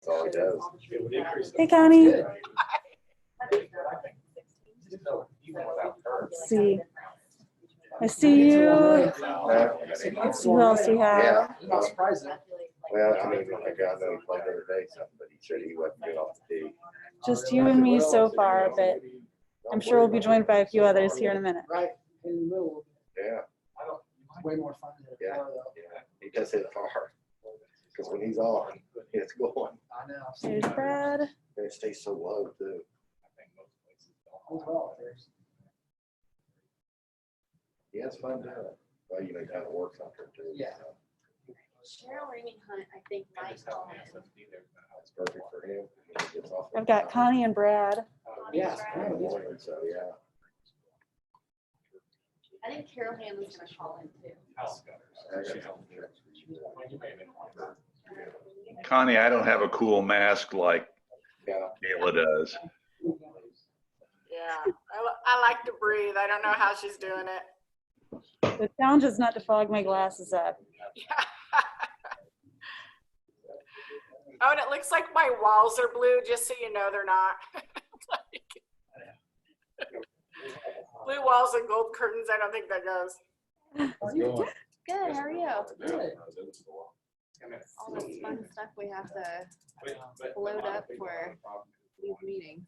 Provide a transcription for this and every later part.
That's all he does. Hey, Connie. See. I see you. Who else we have? Yeah. Well, I mean, like I know he played the other day something, but he said he wasn't good off the tee. Just you and me so far, but I'm sure we'll be joined by a few others here in a minute. Right in the middle. Yeah. Way more fun than Yeah. car, though. Yeah. He does hit hard. Because when he's on, it's going. I know. There's Brad. And it stays so low too. Well, there's Yeah, it's fun doing it. Well, you know, he kind of works out there too. Yeah. Cheryl Ringing Hunt, I think, might call him. It's perfect for him. He gets off I've got Connie and Brad. Yeah. in the morning, so yeah. I think Carol Hanley's gonna call him too. Connie, I don't have a cool mask like Yeah. Kayla does. Yeah, I like to breathe. I don't know how she's doing it. The challenge is not to fog my glasses up. Yeah. Oh, and it looks like my walls are blue, just so you know they're not. Blue walls and gold curtains, I don't think that goes. Good, how are you? good. All this fun stuff we have to load up for these meetings.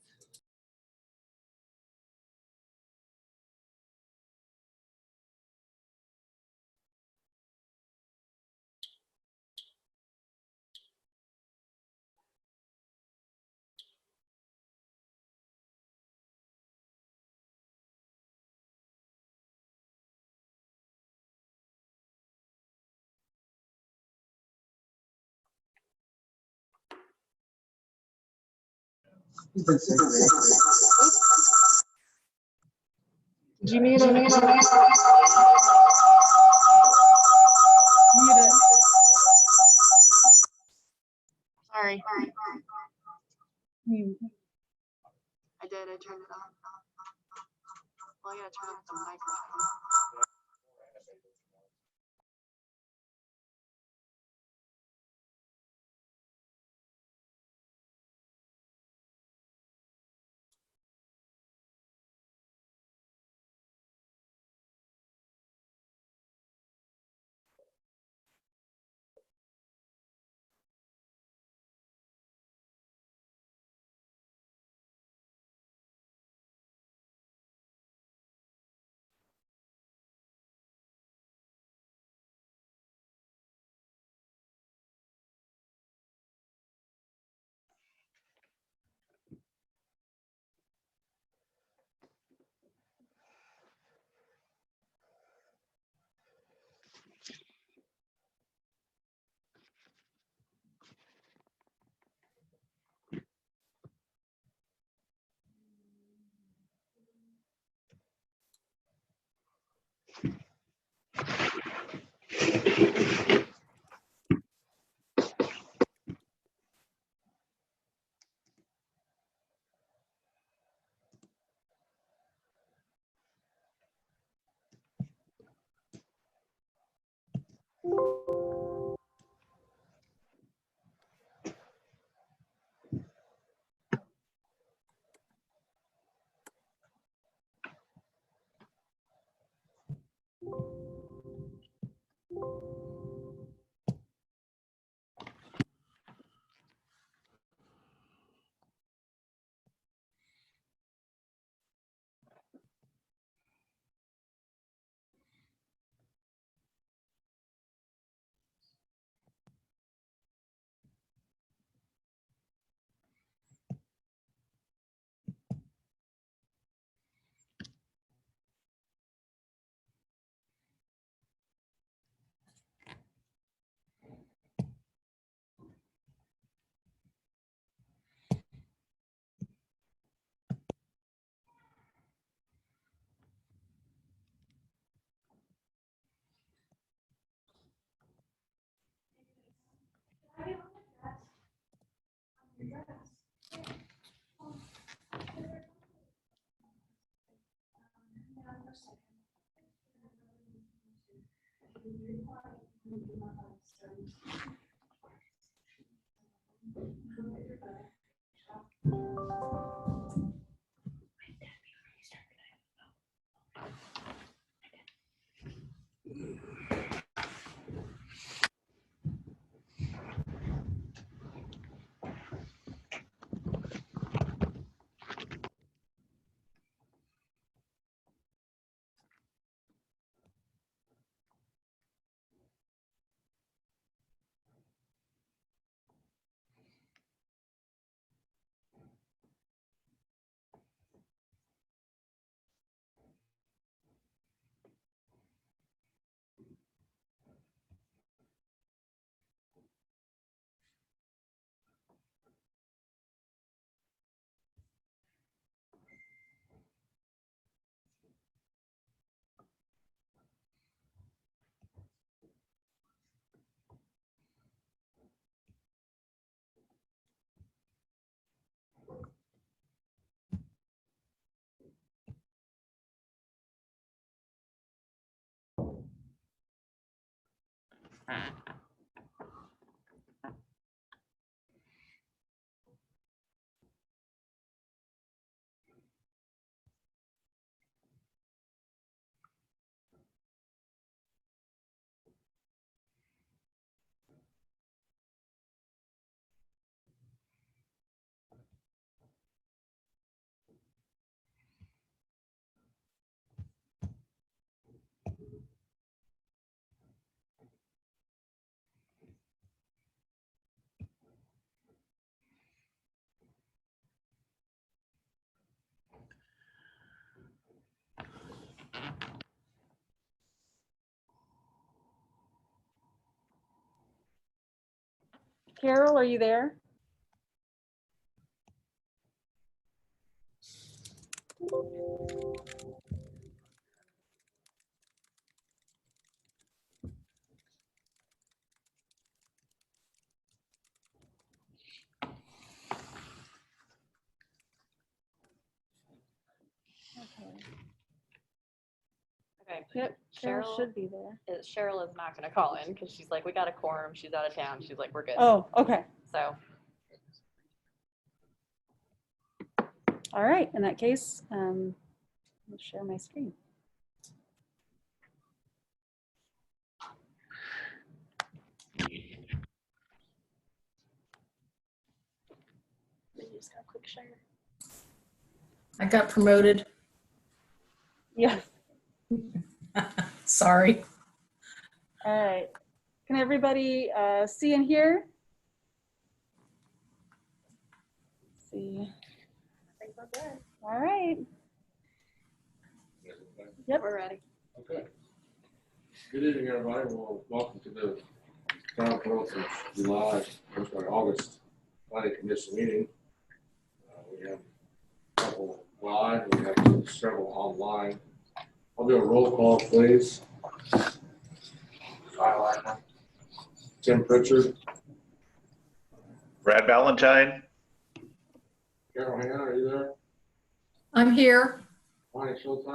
Did you mute it? Mute it. Sorry. Mute. I did, I turned it on. Well, I gotta turn off the microphone. Carol, are you there? Okay. Yep, Carol Cheryl should be there. Cheryl is not gonna call in because she's like, we got a quorum. She's out of town. She's like, we're good. Oh, okay. So All right. In that case, I'll share my screen. Just got a quick share. I got promoted. Yeah. Sorry. All right. Can everybody see and hear? Let's see. I think we're good. All right. Yep. we're ready. Okay. Good evening, everybody. Well, welcome to the Town Council's August Planning Commission meeting. We have a couple live, we have several online. I'll do a roll call, please. Tim Pritchard, Brad Valentine, Carol Hannah, are you there? I'm here. Bonnie Schultz,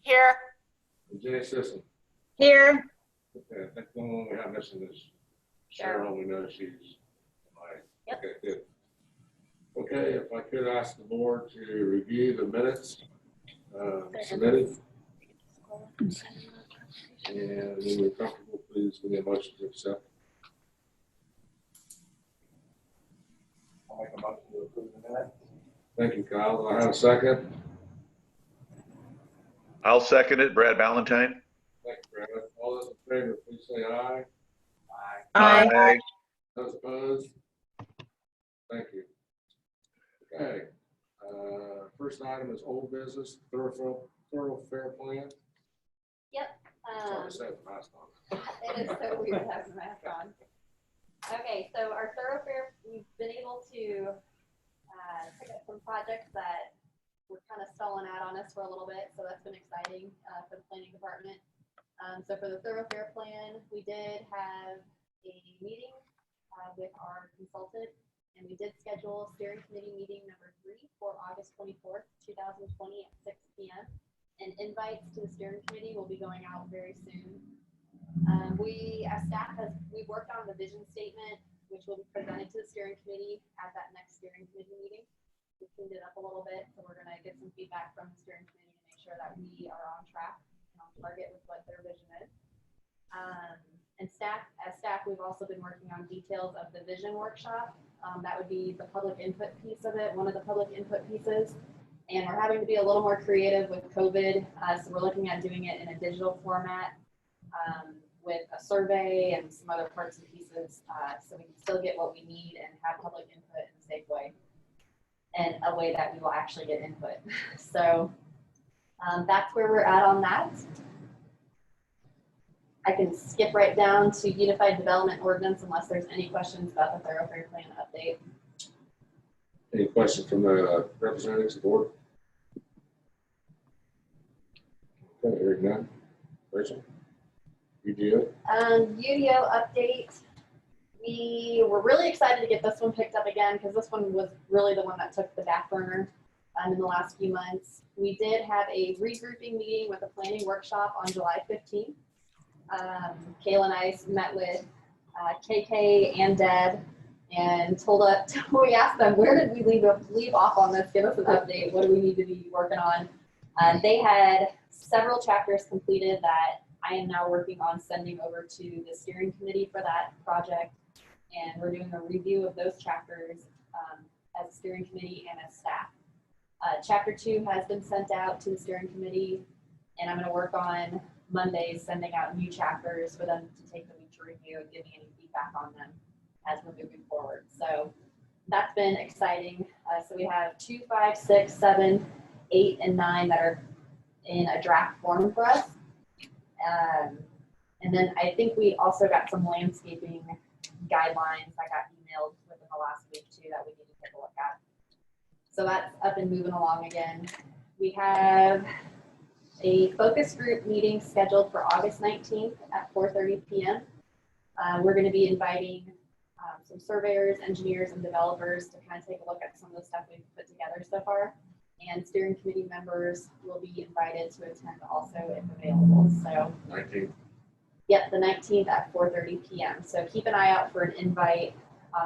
Here. and Jenny Sisson. Here. Okay, I think the one we have missing is Cheryl. We know she's. Yep. Okay, good. Okay, if I could ask the board to review the minutes submitted. And when you're comfortable, please give me a motion to accept. I'll make a motion to approve the minutes. Thank you, Kyle. Do I have a second? I'll second it, Brad Valentine. Thank you, Brad. All those in favor, please say aye. Aye. Those opposed? Thank you. Okay, first item is old business, thoroughfare plan. Sorry to say it, last time. It is so weird having a mask on. Okay, so our thoroughfare, we've been able to pick up some projects that were kind of stalling out on us for a little bit, so that's been exciting for the planning department. So for the thoroughfare plan, we did have a meeting with our consultant, and we did schedule steering committee meeting number 3 for August 24th, 2020 at 6 p.m. And invites to the steering committee will be going out very soon. We, as staff, we worked on the vision statement, which will be presented to the steering committee at that next steering committee meeting. We cleaned it up a little bit, so we're going to get some feedback from the steering committee to make sure that we are on track and on target with what their vision is. And as staff, we've also been working on details of the vision workshop. That would be the public input piece of it, one of the public input pieces. And we're having to be a little more creative with COVID. So we're looking at doing it in a digital format with a survey and some other parts and pieces so we can still get what we need and have public input in a safe way and a way that we will actually get input. So that's where we're at on that. I can skip right down to Unified Development Ordinance unless there's any questions about the thoroughfare plan update. Any questions from the representatives of the board? Okay, hearing none. Rachel? UDO? UDO update. We were really excited to get this one picked up again because this one was really the one that took the back burner in the last few months. We did have a regrouping meeting with a planning workshop on July 15th. Kayla and I met with KK and Deb and we asked them, where did we leave off on this? Give us an update. What do we need to be working on? They had several chapters completed that I am now working on sending over to the steering committee for that project. And we're doing a review of those chapters as a steering committee and as staff. Chapter 2 has been sent out to the steering committee, and I'm going to work on Mondays sending out new chapters for them to take the week to review and give me any feedback on them as we're moving forward. So that's been exciting. So we have 2, 5, 6, 7, 8, and 9 that are in a draft form for us. And then I think we also got some landscaping guidelines that got emailed within the last week too that we need to take a look at. So that's up and moving along again. We have a focus group meeting scheduled for August 19th at 4:30 p.m. We're going to be inviting some surveyors, engineers, and developers to kind of take a look at some of the stuff we've put together so far. And steering committee members will be invited to attend also if available. So 19th. Yep, the 19th at 4:30 p.m. So keep an eye out for an invite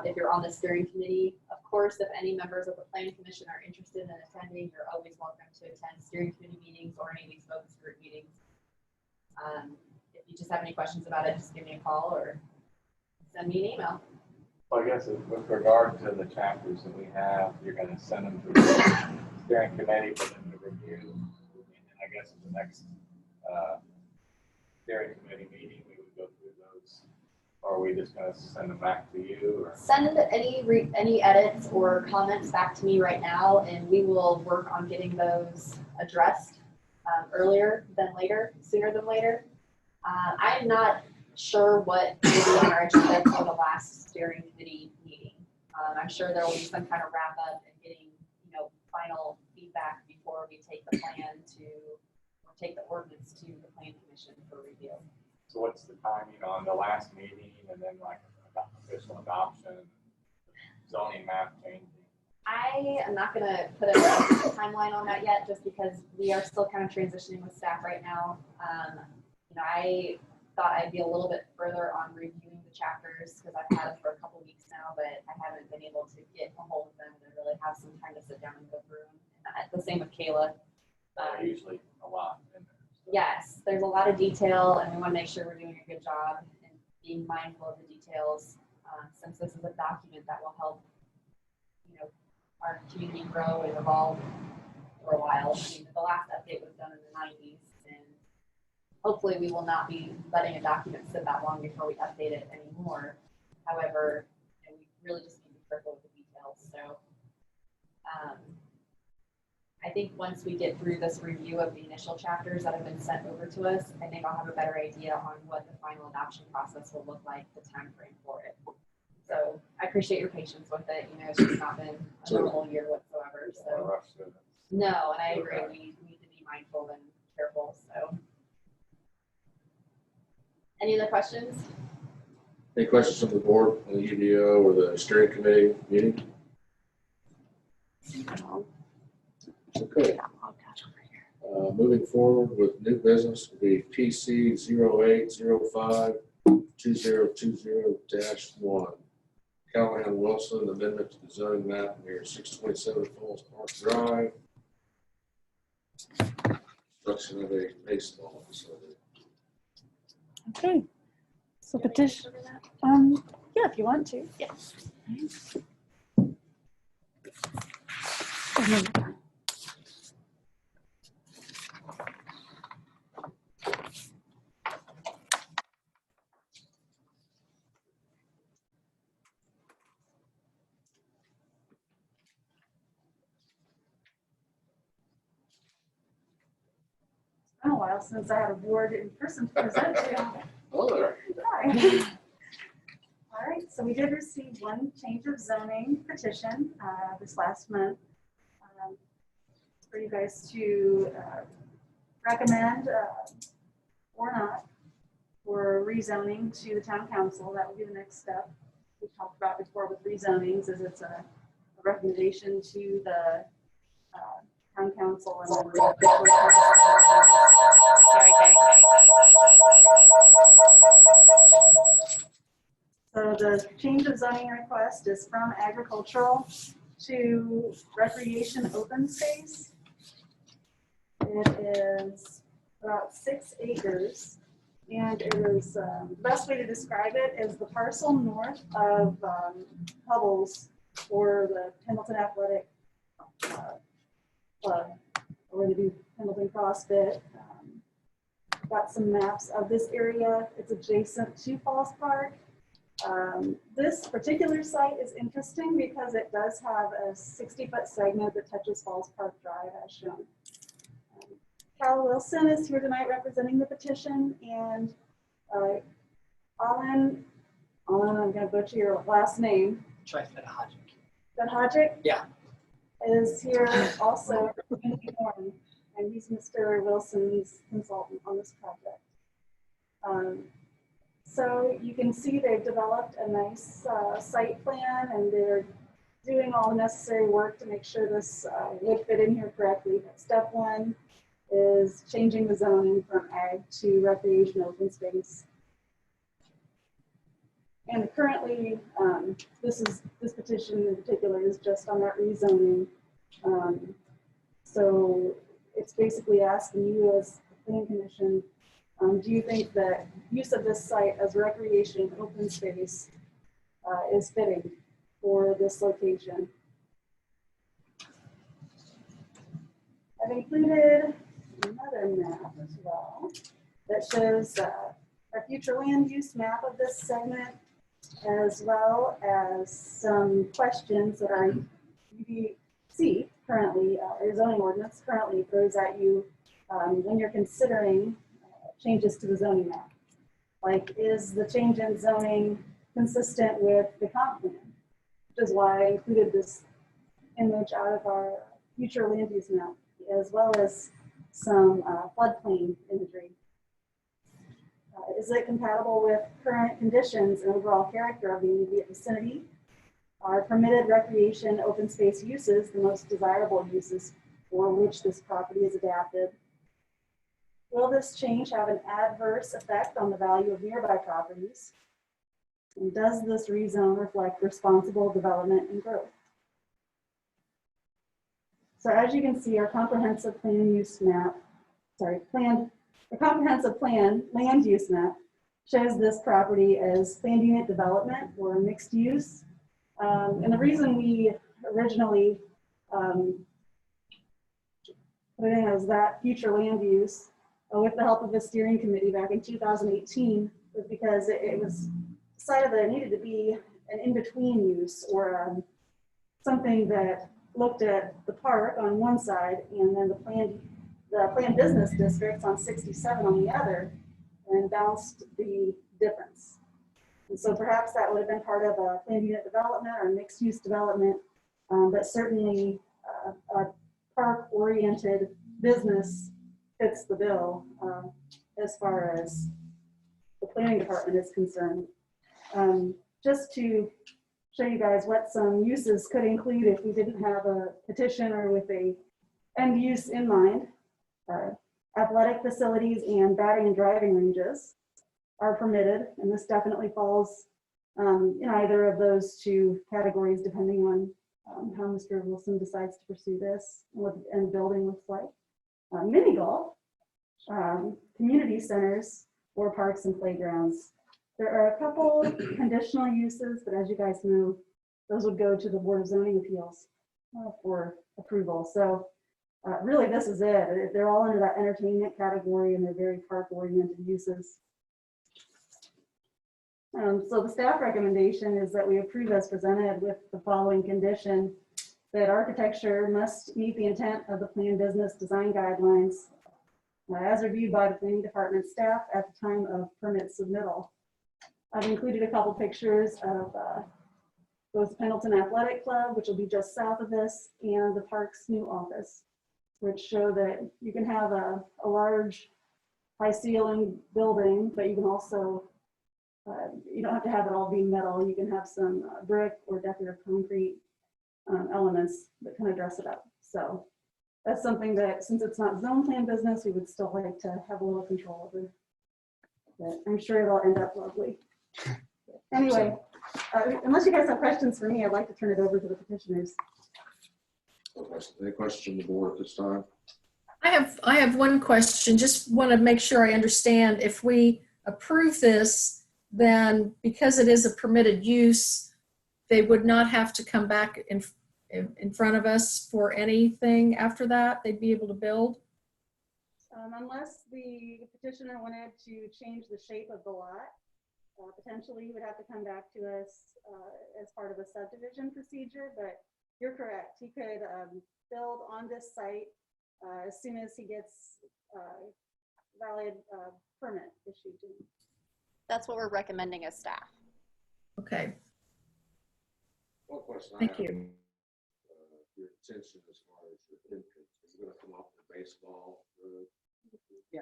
if you're on the steering committee. Of course, if any members of the planning commission are interested in attending, you're always welcome to attend steering committee meetings or any of these focus group meetings. If you just have any questions about it, just give me a call or send me an email. Well, I guess with regard to the chapters that we have, you're going to send them to the steering committee for them to review. And then I guess at the next steering committee meeting, we would go through those. Or are we just going to send them back to you? Or? Send any edits or comments back to me right now, and we will work on getting those addressed earlier than later, sooner than later. I'm not sure what will be on our agenda for the last steering committee meeting. I'm sure there will be some kind of wrap up and getting, final feedback before we take the plan or take the ordinance to the plan commission for review. So what's the timing on the last meeting and then like official adoption, zoning map changing? I am not going to put a timeline on that yet, just because we are still kind of transitioning with staff right now. I thought I'd be a little bit further on reviewing the chapters because I've had them for a couple weeks now, but I haven't been able to get a hold of them to really have some time to sit down and go through them. And the same with Kayla. Usually a lot in there. So. Yes, there's a lot of detail, and we want to make sure we're doing a good job and being mindful of the details. Since this is a document that will help, our community grow and evolve for a while. I mean, the last update was done in the 90s, and hopefully we will not be letting a document sit that long before we update it anymore. However, we really just need to be careful with the details. So I think once we get through this review of the initial chapters that have been sent over to us, I think I'll have a better idea on what the final adoption process will look like, the time frame for it. So I appreciate your patience with it. It's just not been a normal year whatsoever. So no, and I agree. We need to be mindful and careful. So any other questions? Any questions from the board on the UDO or the steering committee meeting? Okay. Moving forward with new business will be PC 0805-2020-1. Callahan Wilson, amendment to the zoning map near 627 Falls Park Drive. Construction of a baseball facility. Okay. So petition. Yeah, if you want to. Yes. Been a while since I had a board in person to present to. Hello there. Hi. All right, so we did receive one change of zoning petition this last month for you guys to recommend or not for rezoning to the town council. That would be the next step. We talked about before with rezonings, is it's a recommendation to the town council and then the official. Sorry, guys. the change of zoning request is from agricultural to recreation open space. It is about 6 acres. And it is, the best way to describe it is the parcel north of Hubble's or the Pendleton Athletic Club, where they do Pendleton CrossFit. Got some maps of this area. It's adjacent to Falls Park. This particular site is interesting because it does have a 60-foot segment that touches Falls Park Drive as shown. Cal Wilson is here tonight representing the petition, and Alan, I'm going to butcher your last name. Fedhajic. Yeah. Is here also representing Warren, and he's Mr. Wilson's consultant on this project. So you can see they've developed a nice site plan, and they're doing all the necessary work to make sure this would fit in here correctly. But step one is changing the zoning from ag to recreation open space. And currently, this petition in particular is just on that rezoning. So it's basically asking you as the planning commission, do you think that use of this site as recreation open space is fitting for this location? I've included another map as well that shows a future land use map of this segment, as well as some questions that our UDC currently, or zoning ordinance currently throws at you when you're considering changes to the zoning map. Like, is the change in zoning consistent with the comp plan? Which is why I included this image out of our future land use map, as well as some floodplain imagery. Is it compatible with current conditions and overall character of the immediate vicinity? Are permitted recreation open space uses the most desirable uses for which this property is adapted? Will this change have an adverse effect on the value of nearby properties? And does this rezone reflect responsible development and growth? So as you can see, our comprehensive plan use map, the comprehensive plan land use map shows this property as planned unit development or mixed use. And the reason we originally put it in as that future land use with the help of the steering committee back in 2018 was because it was decided that it needed to be an in-between use, or something that looked at the park on one side and then the planned business districts on 67 on the other, and balanced the difference. And so perhaps that would have been part of a planned unit development or mixed use development, but certainly a park-oriented business fits the bill as far as the planning department is concerned. Just to show you guys what some uses could include if we didn't have a petition or with a end use in mind. Athletic facilities and batting and driving ranges are permitted, and this definitely falls in either of those two categories depending on how Mr. Wilson decides to pursue this and what the end building looks like. Mini golf, community centers, or parks and playgrounds. There are a couple conditional uses, but as you guys know, those would go to the Board of Zoning Appeals for approval. So really this is it. They're all under that entertainment category, and they're very park-oriented uses. So the staff recommendation is that we approve as presented with the following condition: that architecture must meet the intent of the planned business design guidelines as reviewed by the planning department staff at the time of permit submittal. I've included a couple pictures of both Pendleton Athletic Club, which will be just south of this, and the park's new office, which show that you can have a large high ceiling building, but you can also, you don't have to have it all be metal. You can have some brick or decorative concrete elements that kind of dress it up. So that's something that, since it's not zone plan business, we would still like to have a little control over. But I'm sure it'll end up lovely. Anyway, Unless you guys have questions for me, I'd like to turn it over to the petitioners. Any questions from the board at this time? I have one question. Just want to make sure I understand. If we approve this, then because it is a permitted use, they would not have to come back in front of us for anything after that? They'd be able to build? Unless the petitioner wanted to change the shape of the lot, potentially he would have to come back to us as part of a subdivision procedure, but you're correct. He could build on this site as soon as he gets valid permit issued to him. That's what we're recommending as staff. Okay, One question I thank have. you. Your intention as far as your entrance, is it gonna come off the baseball road? Yeah.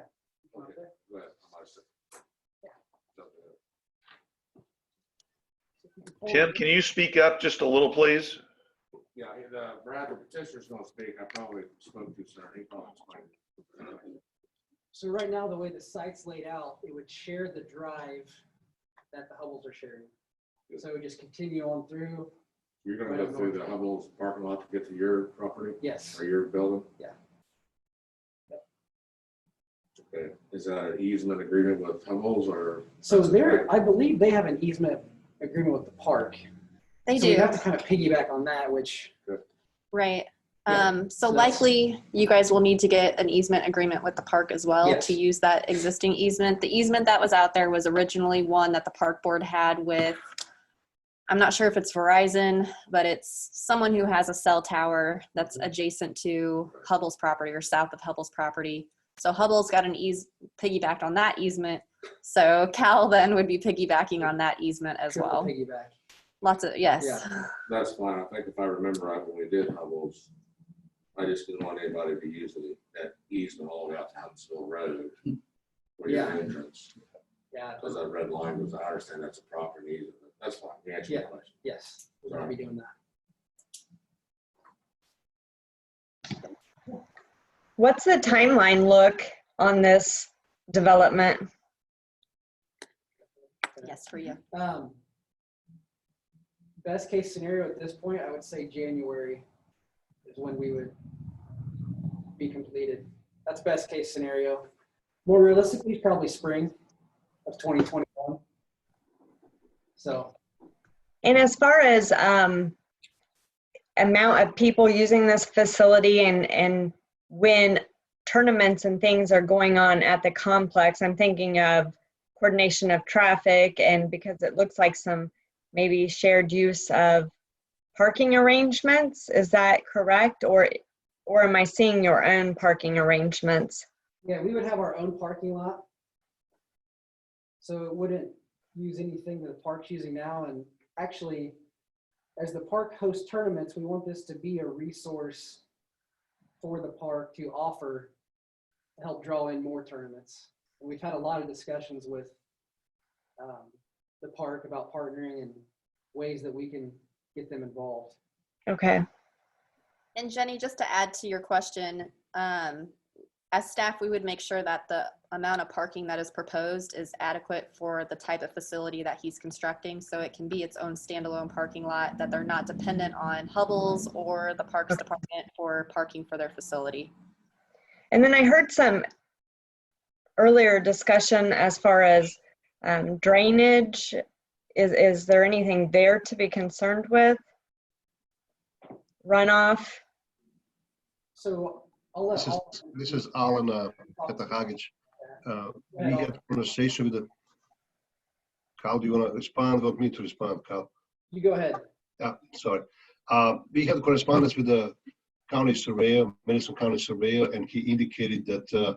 Okay, go ahead. I'm gonna say- Something. Tim, can you speak up just a little, please? Yeah, Brad, the petitioner's gonna speak. I probably spoke too soon. He probably explained. So right now, the way the site's laid out, it would share the drive that the Hubbles are sharing. So it would just continue on through. You're gonna go through the Hubble's parking lot to get to your property Yes. or your building? Yeah. Okay, is that an easement agreement with Hubble's or? So there, I believe they have an easement agreement with the park. They So we do, have to kind of piggyback on that, which, right? Yeah, So so that's- likely you guys will need to get an easement agreement with the park as well Yes. to use that existing easement. The easement that was out there was originally one that the park board had with, I'm not sure if it's Verizon, but it's someone who has a cell tower that's adjacent to Hubble's property or south of Hubble's property. So Hubble's got an piggybacked on that easement. So Cal then would be piggybacking on that easement as triple well. piggyback. Lots of, yes. Yeah. That's fine. I think if I remember right, when we did Hubble's, I just didn't want anybody to use that easement all the way out to Huntsville Road. Where your Yeah. entrance, Yeah, because that red line was, I understand that's a proper easement. That's fine. You answered Yeah. the question. yes, we're gonna be doing that. What's the timeline look on this development? Yes, for you. Best case scenario at this point, I would say January is when we would be completed. That's best case scenario. More realistically, probably spring of 2021. So, And as far as amount of people using this facility and when tournaments and things are going on at the complex, I'm thinking of coordination of traffic, and because it looks like some maybe shared use of parking arrangements. Is that correct? Or am I seeing your own parking arrangements? yeah, we would have our own parking lot. So it wouldn't use anything that the park's using now. And actually, as the park hosts tournaments, we want this to be a resource for the park to offer to help draw in more tournaments. And we've had a lot of discussions with the park about partnering and ways that we can get them involved. Okay. And Jenny, just to add to your question, as staff, we would make sure that the amount of parking that is proposed is adequate for the type of facility that he's constructing. So it can be its own standalone parking lot, that they're not dependent on Hubble's or the Parks Department for parking for their facility. And then I heard some earlier discussion as far as drainage. Is there anything there to be concerned with? Runoff? So I'll let This is Alan Katahagic. We had a conversation with the, Cal, do you want to respond? Want me to respond, Cal? You go ahead. Yeah, sorry. We had correspondence with the county surveyor, Madison County surveyor, and he indicated that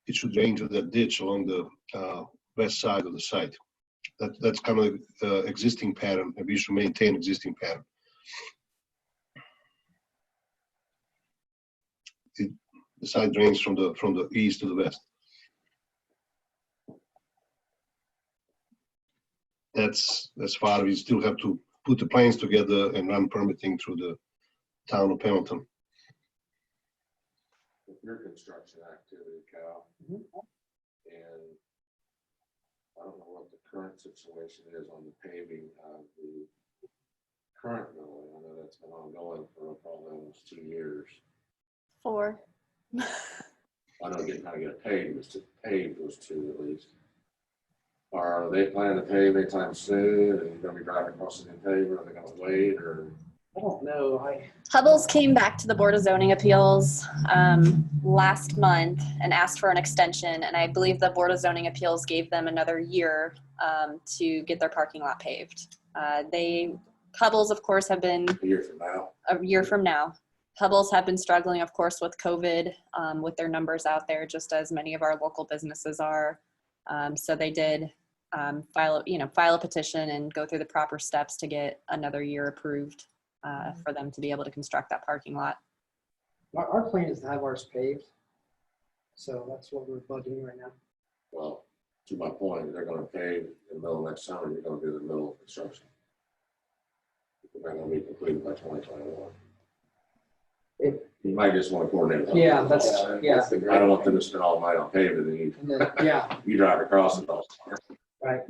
it should drain to that ditch along the west side of the site. That's kind of the existing pattern, and we should maintain existing pattern. The site drains from the east to the west. That's as far. We still have to put the plans together and run permitting through the town of Pendleton. With your construction activity, Cal, and I don't know what the current situation is on the paving of the current building. I know that's been ongoing for probably almost 2 years. 4. I know getting, how to get it paved, was to pave those 2 at least. Are they planning to pave anytime soon? Are you gonna be driving across the new paver? Are they gonna wait, or? I don't know. Hubbles came back to the Board of Zoning Appeals last month and asked for an extension, and I believe the Board of Zoning Appeals gave them another year to get their parking lot paved. Hubbles, of course, have been A year from now? a year from now. Hubbles have been struggling, of course, with COVID, with their numbers out there, just as many of our local businesses are. So they did file a petition and go through the proper steps to get another year approved for them to be able to construct that parking lot. Our plan is to have ours paved. So that's what we're budgeting right now. Well, to my point, they're gonna pave in the middle of next summer, you're gonna be in the middle of construction. They're gonna be completed by 2021. You might just want to coordinate. Yeah, that's I don't want them to spend all the money on paving, and And then, yeah, you drive across it all. right.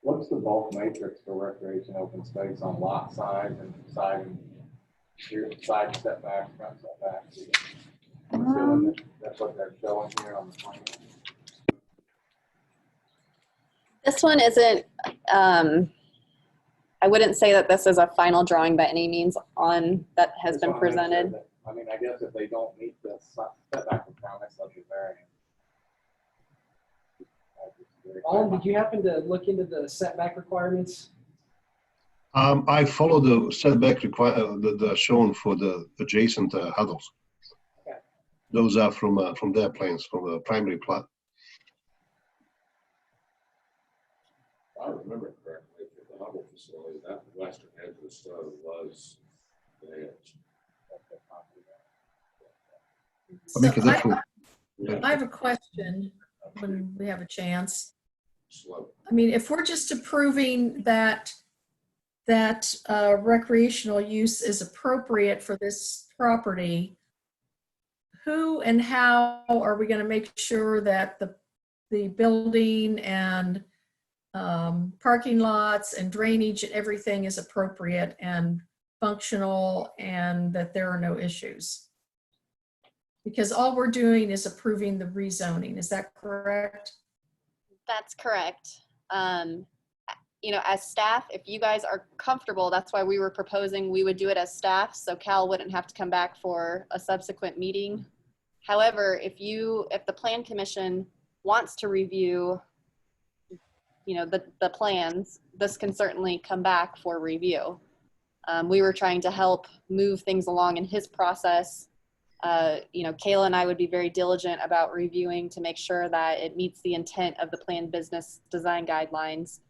What's the bulk matrix for recreation open space on lot size and side and rear side setbacks, front setbacks? I'm assuming that's what they're showing here on the plan. This one isn't, I wouldn't say that this is a final drawing by any means that has Just been wanna make sure presented. that- I mean, I guess if they don't meet the setback requirements, they'll get variance. Alan, did you happen to look into the setback requirements? I follow the setback the shown for the adjacent huddles. Okay. Those are from their plans, from the primary plot. If I remember correctly, the Hubble facility, that western edge of the stove was the edge. I mean, 'cause So that's what- I have a question when we have a chance. Slope. I mean, if we're just approving that recreational use is appropriate for this property, who and how are we going to make sure that the building and parking lots and drainage and everything is appropriate and functional and that there are no issues? Because all we're doing is approving the rezoning. Is that correct? That's correct. As staff, if you guys are comfortable, that's why we were proposing we would do it as staff, so Cal wouldn't have to come back for a subsequent meeting. However, if the plan commission wants to review, the plans, this can certainly come back for review. We were trying to help move things along in his process. Kayla and I would be very diligent about reviewing to make sure that it meets the intent of the planned business design guidelines,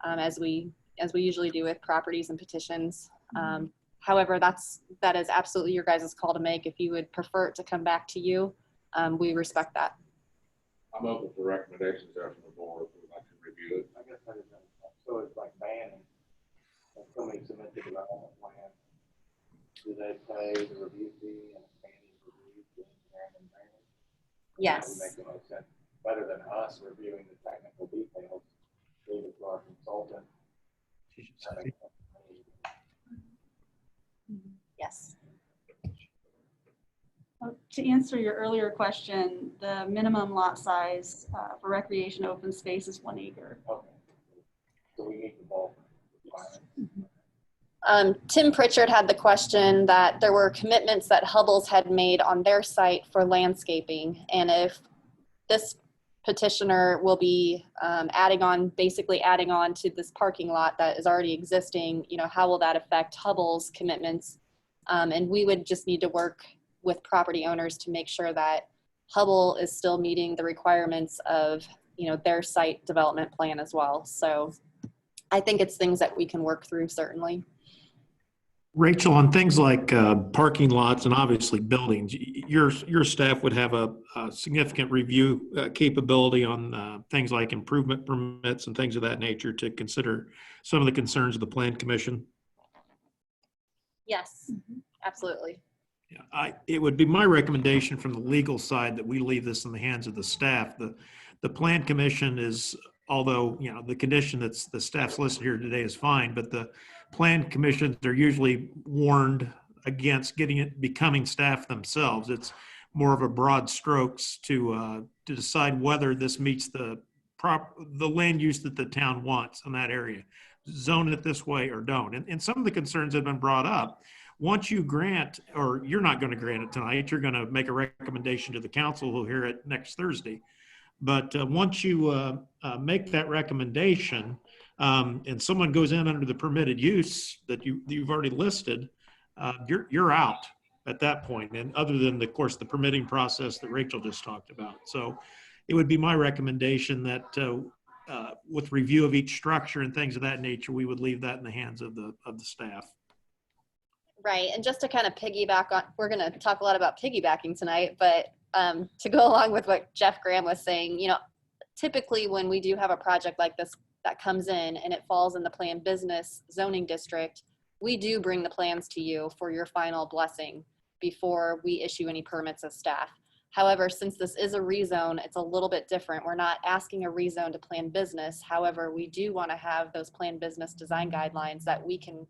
as we usually do with properties and petitions. However, that is absolutely your guys' call to make. If you would prefer it to come back to you, we respect that. I'm open for recommendations there from the board, if we'd like to review it. I guess that is, so it's like banning. If somebody submits a development plan, do they pay the review fee and banning review fee and banning? Yes. That would make the most sense, better than us reviewing the technical details, leave it to our consultant. That makes sense to me. Yes. To answer your earlier question, the minimum lot size for recreation open space is 1 acre. Okay. So we need the bulk requirement. Tim Pritchard had the question that there were commitments that Hubbles had made on their site for landscaping, and if this petitioner will be basically adding on to this parking lot that is already existing, how will that affect Hubbles' commitments? And we would just need to work with property owners to make sure that Hubble is still meeting the requirements of their site development plan as well. So I think it's things that we can work through, certainly. Rachel, on things like parking lots and obviously buildings, your staff would have a significant review capability on things like improvement permits and things of that nature to consider some of the concerns of the Plan Commission. Yes, absolutely. Yeah, it would be my recommendation from the legal side that we leave this in the hands of the staff. The plan commission is, although, you know, the condition that's the staff's listed here today is fine, but the plan commissions are usually warned against becoming staff themselves. It's more of a broad strokes to decide whether this meets the land use that the town wants in that area. Zone it this way or don't. And some of the concerns have been brought up. Once you grant, or you're not going to grant it tonight, you're going to make a recommendation to the council who'll hear it next Thursday. But once you make that recommendation and someone goes in under the permitted use that you've already listed, you're out at that point. And other than, of course, the permitting process that Rachel just talked about. So it would be my recommendation that with review of each structure and things of that nature, we would leave that in the hands of the staff. Right, and just to kind of piggyback on, we're going to talk a lot about piggybacking tonight, but to go along with what Jeff Graham was saying, you know, typically when we do have a project like this that comes in and it falls in the planned business zoning district, we do bring the plans to you for your final blessing before we issue any permits as staff. However, since this is a rezone, it's a little bit different. We're not asking a rezone to planned business. However, we do want to have those planned business design guidelines that we can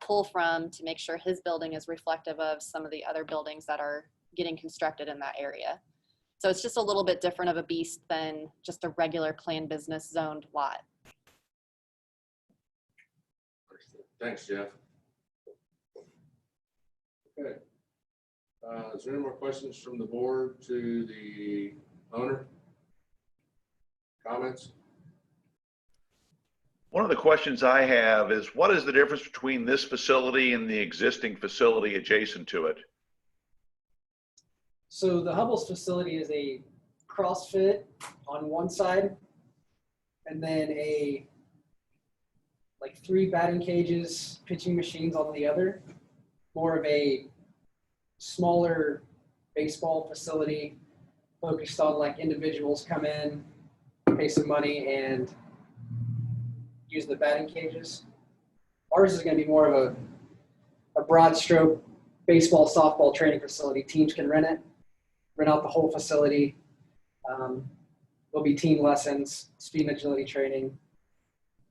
pull from to make sure his building is reflective of some of the other buildings that are getting constructed in that area. So it's just a little bit different of a beast than just a regular planned business zoned lot. Thanks, Jeff. Okay. Is there any more questions from the board to the owner? Comments? One of the questions I have is, what is the difference between this facility and the existing facility adjacent to it? So the Hubble's facility is a CrossFit on one side, and then like 3 batting cages, pitching machines on the other. More of a smaller baseball facility focused on like individuals come in, pay some money, and use the batting cages. Ours is going to be more of a broad stroke baseball, softball training facility. Teams can rent out the whole facility. There'll be team lessons, speed and agility training,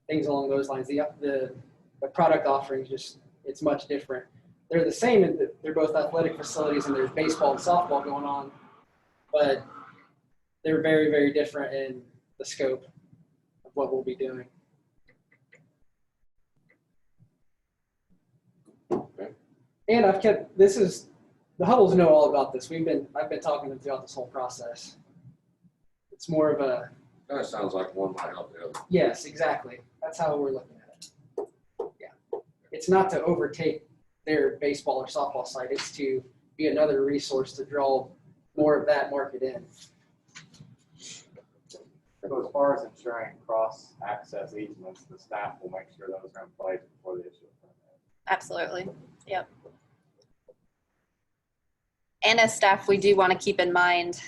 things along those lines. The product offerings it's much different. They're the same in that they're both athletic facilities and there's baseball and softball going on, but they're very, very different in the scope of what we'll be doing. And the Hubbles know all about this. I've been talking to them throughout this whole process. It's more of a. Kind of sounds like one might help the other. Yes, exactly. That's how we're looking at it. Yeah. It's not to overtake their baseball or softball site. It's to be another resource to draw more of that market in. So as far as ensuring cross-access easements, the staff will make sure those are in place before the issue of permit. Absolutely. Yep. And as staff, we do want to keep in mind,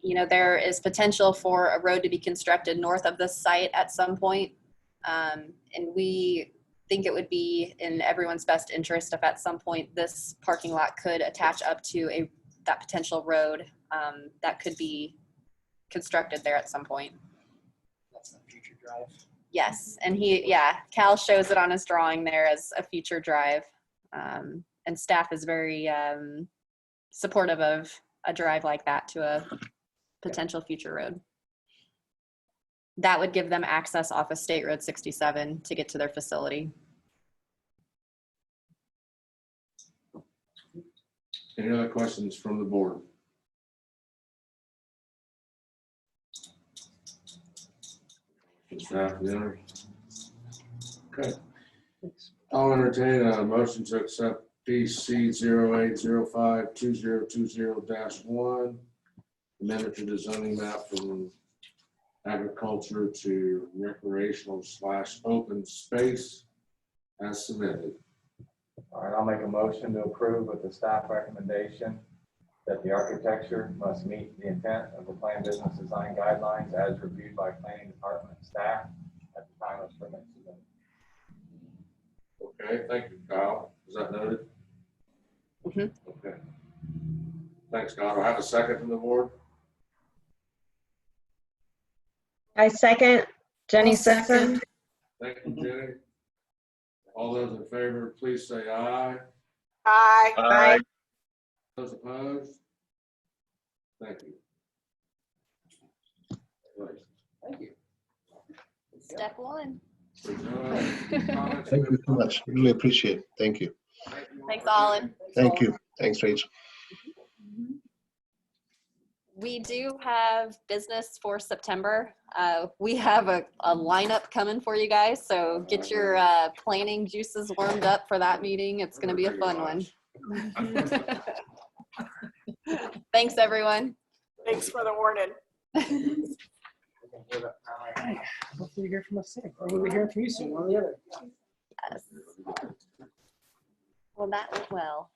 you know, there is potential for a road to be constructed north of this site at some point. And we think it would be in everyone's best interest if at some point this parking lot could attach up to that potential road that could be constructed there at some point. That's the future drive. Yes, and Cal shows it on his drawing there as a future drive. And staff is very supportive of a drive like that to a potential future road. That would give them access off of State Road 67 to get to their facility. Any other questions from the board? Staff, okay. I'll entertain a motion to accept PC 08052020-1, amendment to the zoning map from agriculture to recreational/open space as submitted. All right, I'll make a motion to approve with the staff recommendation that the architecture must meet the intent of the planned business design guidelines as reviewed by planning department staff at the time of permit submitted. Okay, thank you, Kyle. Is that noted? Mm-hmm. Okay. Thanks, Scott. I have a second from the board. I second. Jenny I'll second. Simpson. Thank you, Jenny. All those in favor, please say aye. Aye. Aye. Those opposed? Thank you. Thank you. Step one. Comments? Thank you so much. Really appreciate it. Thank you. Thanks, Olin. Thank you. Thanks, Rachel. We do have business for September. We have a lineup coming for you guys, so get your planning juices warmed up for that meeting. It's going to be a fun one. Thanks, everyone. Thanks for the warning. Hopefully you hear from us soon, or we'll be hearing from you soon, one or the other. Yes. Well, that went well.